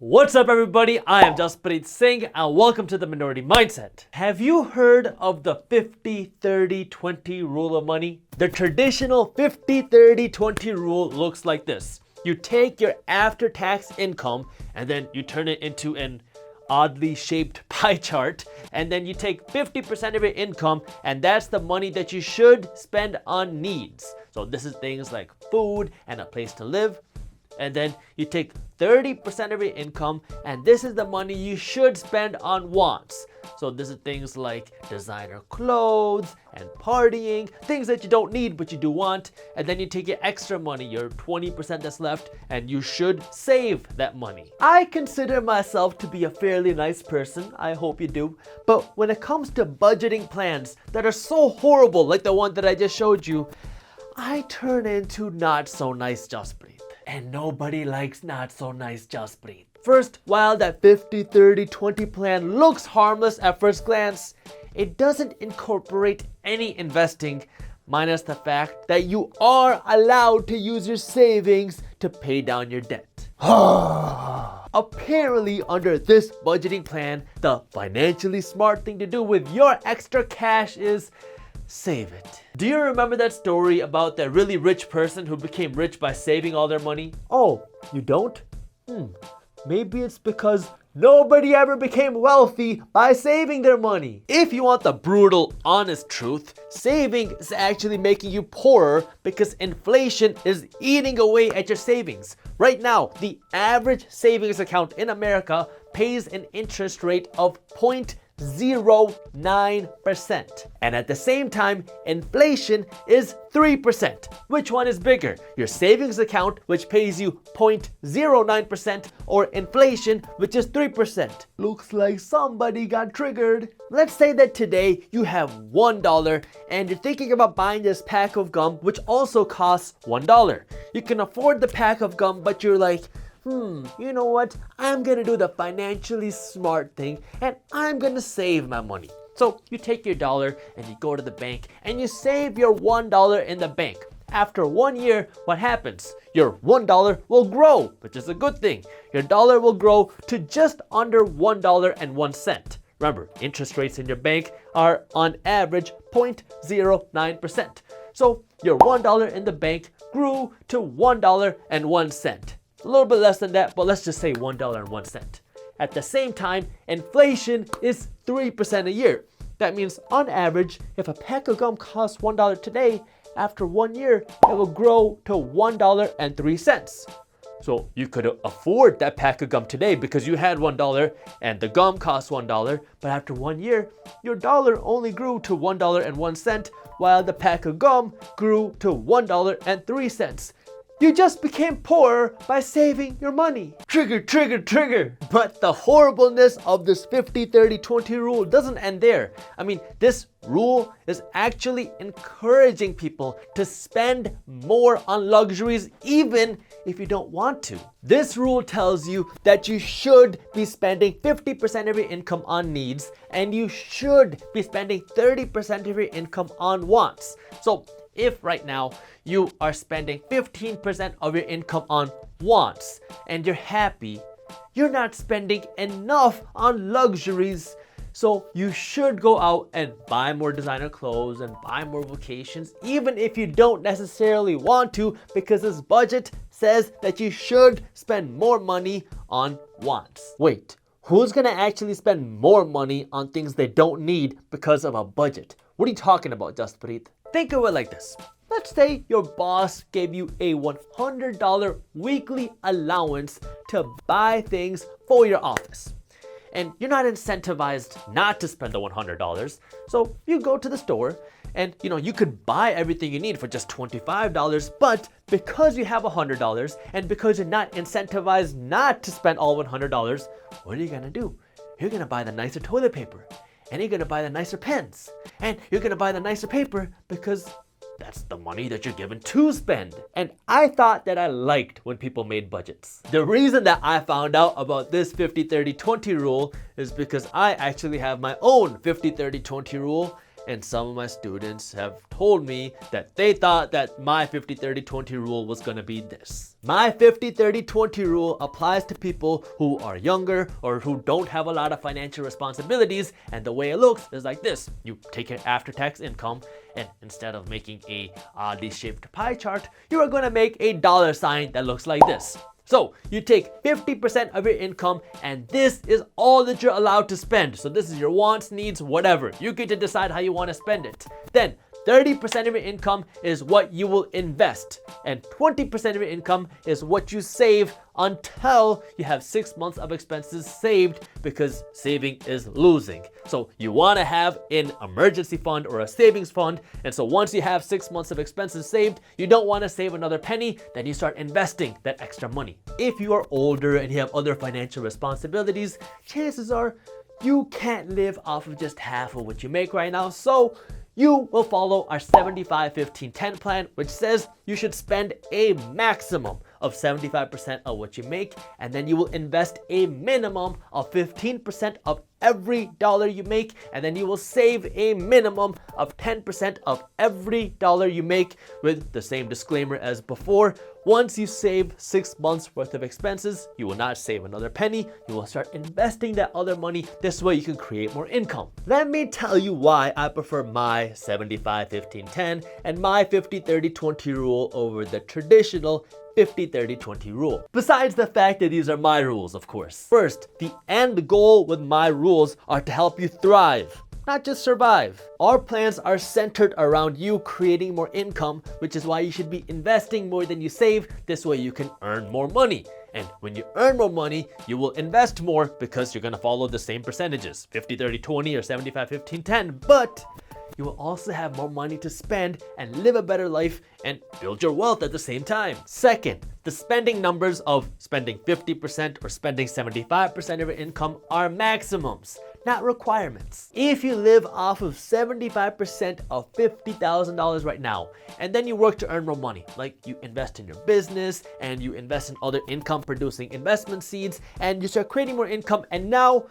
What's up everybody, I am Jasprit Singh and welcome to the Minority Mindset. Have you heard of the 50-30-20 rule of money? The traditional 50-30-20 rule looks like this. You take your after-tax income and then you turn it into an oddly shaped pie chart, and then you take 50% of your income and that's the money that you should spend on needs. So this is things like food and a place to live. And then you take 30% of your income and this is the money you should spend on wants. So this is things like designer clothes and partying, things that you don't need but you do want. And then you take your extra money, your 20% that's left, and you should save that money. I consider myself to be a fairly nice person, I hope you do. But when it comes to budgeting plans that are so horrible like the one that I just showed you, I turn into not so nice Jasprit. And nobody likes not so nice Jasprit. First, while that 50-30-20 plan looks harmless at first glance, it doesn't incorporate any investing, minus the fact that you are allowed to use your savings to pay down your debt. Apparently, under this budgeting plan, the financially smart thing to do with your extra cash is save it. Do you remember that story about that really rich person who became rich by saving all their money? Oh, you don't? Maybe it's because nobody ever became wealthy by saving their money. If you want the brutal, honest truth, saving is actually making you poorer because inflation is eating away at your savings. Right now, the average savings account in America pays an interest rate of 0.09%. And at the same time, inflation is 3%. Which one is bigger? Your savings account, which pays you 0.09%, or inflation, which is 3%? Looks like somebody got triggered. Let's say that today you have $1 and you're thinking about buying this pack of gum, which also costs $1. You can afford the pack of gum, but you're like, you know what? I'm gonna do the financially smart thing and I'm gonna save my money. So you take your dollar and you go to the bank and you save your $1 in the bank. After 1 year, what happens? Your $1 will grow, which is a good thing. Your dollar will grow to just under $1.01. Remember, interest rates in your bank are on average 0.09%. So your $1 in the bank grew to $1.01. A little bit less than that, but let's just say $1.01. At the same time, inflation is 3% a year. That means on average, if a pack of gum costs $1 today, after 1 year, it will grow to $1.03. So you could afford that pack of gum today because you had $1 and the gum cost $1, but after 1 year, your dollar only grew to $1.01 while the pack of gum grew to $1.03. You just became poorer by saving your money. Trigger, trigger, trigger. But the horribleness of this 50-30-20 rule doesn't end there. I mean, this rule is actually encouraging people to spend more on luxuries even if you don't want to. This rule tells you that you should be spending 50% of your income on needs and you should be spending 30% of your income on wants. So if right now you are spending 15% of your income on wants and you're happy, you're not spending enough on luxuries. So you should go out and buy more designer clothes and buy more vacations, even if you don't necessarily want to, because this budget says that you should spend more money on wants. Wait, who's gonna actually spend more money on things they don't need because of a budget? What are you talking about, Jasprit? Think of it like this. Let's say your boss gave you a $100 weekly allowance to buy things for your office. And you're not incentivized not to spend the $100. So you go to the store and you could buy everything you need for just $25, but because you have $100 and because you're not incentivized not to spend all $100, what are you gonna do? You're gonna buy the nicer toilet paper and you're gonna buy the nicer pens and you're gonna buy the nicer paper because that's the money that you're given to spend. And I thought that I liked when people made budgets. The reason that I found out about this 50-30-20 rule is because I actually have my own 50-30-20 rule And some of my students have told me that they thought that my 50-30-20 rule was gonna be this. My 50-30-20 rule applies to people who are younger or who don't have a lot of financial responsibilities, and the way it looks is like this. You take your after-tax income, and instead of making a oddly shaped pie chart, you are gonna make a dollar sign that looks like this. So you take 50% of your income, and this is all that you're allowed to spend. So this is your wants, needs, whatever. You get to decide how you want to spend it. Then 30% of your income is what you will invest, and 20% of your income is what you save until you have 6 months of expenses saved, because saving is losing. So you want to have an emergency fund or a savings fund, and so once you have 6 months of expenses saved, you don't want to save another penny, then you start investing that extra money. If you are older and you have other financial responsibilities, chances are you can't live off of just half of what you make right now, so you will follow our 75-15-10 plan, which says you should spend a maximum of 75% of what you make, and then you will invest a minimum of 15% of every dollar you make, and then you will save a minimum of 10% of every dollar you make, with the same disclaimer as before. Once you save 6 months worth of expenses, you will not save another penny. You will start investing that other money. This way you can create more income. Let me tell you why I prefer my 75-15-10 and my 50-30-20 rule over the traditional 50-30-20 rule. Besides the fact that these are my rules, of course. First, the end goal with my rules are to help you thrive, not just survive. Our plans are centered around you creating more income, which is why you should be investing more than you save. This way you can earn more money. And when you earn more money, you will invest more, because you're gonna follow the same percentages, 50-30-20 or 75-15-10, but you will also have more money to spend and live a better life and build your wealth at the same time. Second, the spending numbers of spending 50% or spending 75% of your income are maximums, not requirements. If you live off of 75% of $50,000 right now, and then you work to earn more money, like you invest in your business and you invest in other income producing investment seeds, and you start creating more income, and now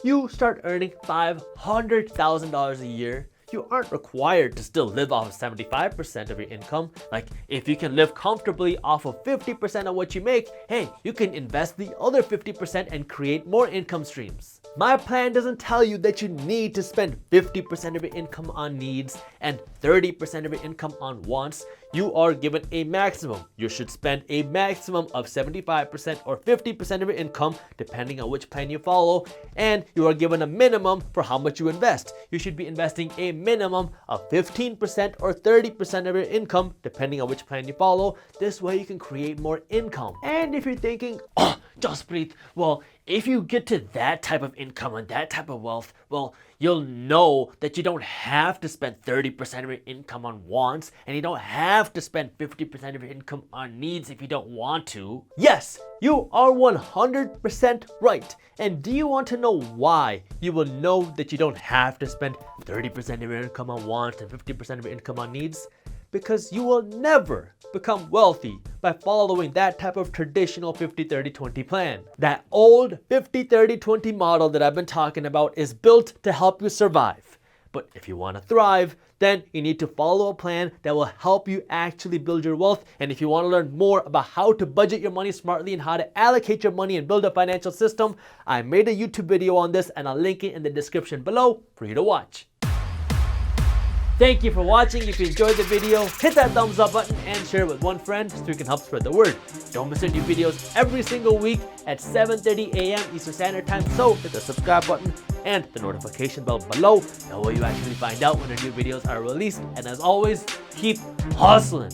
you start earning $500,000 a year, you aren't required to still live off of 75% of your income. Like, if you can live comfortably off of 50% of what you make, hey, you can invest the other 50% and create more income streams. My plan doesn't tell you that you need to spend 50% of your income on needs and 30% of your income on wants. You are given a maximum. You should spend a maximum of 75% or 50% of your income, depending on which plan you follow, and you are given a minimum for how much you invest. You should be investing a minimum of 15% or 30% of your income, depending on which plan you follow. This way you can create more income. And if you're thinking, oh, Jaspreet, well, if you get to that type of income and that type of wealth, well, you'll know that you don't have to spend 30% of your income on wants, and you don't have to spend 50% of your income on needs if you don't want to. Yes, you are 100% right. And do you want to know why you will know that you don't have to spend 30% of your income on wants and 50% of your income on needs? Because you will never become wealthy by following that type of traditional 50-30-20 plan. That old 50-30-20 model that I've been talking about is built to help you survive. But if you want to thrive, then you need to follow a plan that will help you actually build your wealth. And if you want to learn more about how to budget your money smartly and how to allocate your money and build a financial system, I made a YouTube video on this, and I'll link it in the description below for you to watch. Thank you for watching. If you enjoyed the video, hit that thumbs up button and share it with one friend so we can help spread the word. Don't miss our new videos every single week at 7:30 a.m. Eastern Standard Time, so hit the subscribe button and the notification bell below. That way you actually find out when our new videos are released. And as always, keep hustling.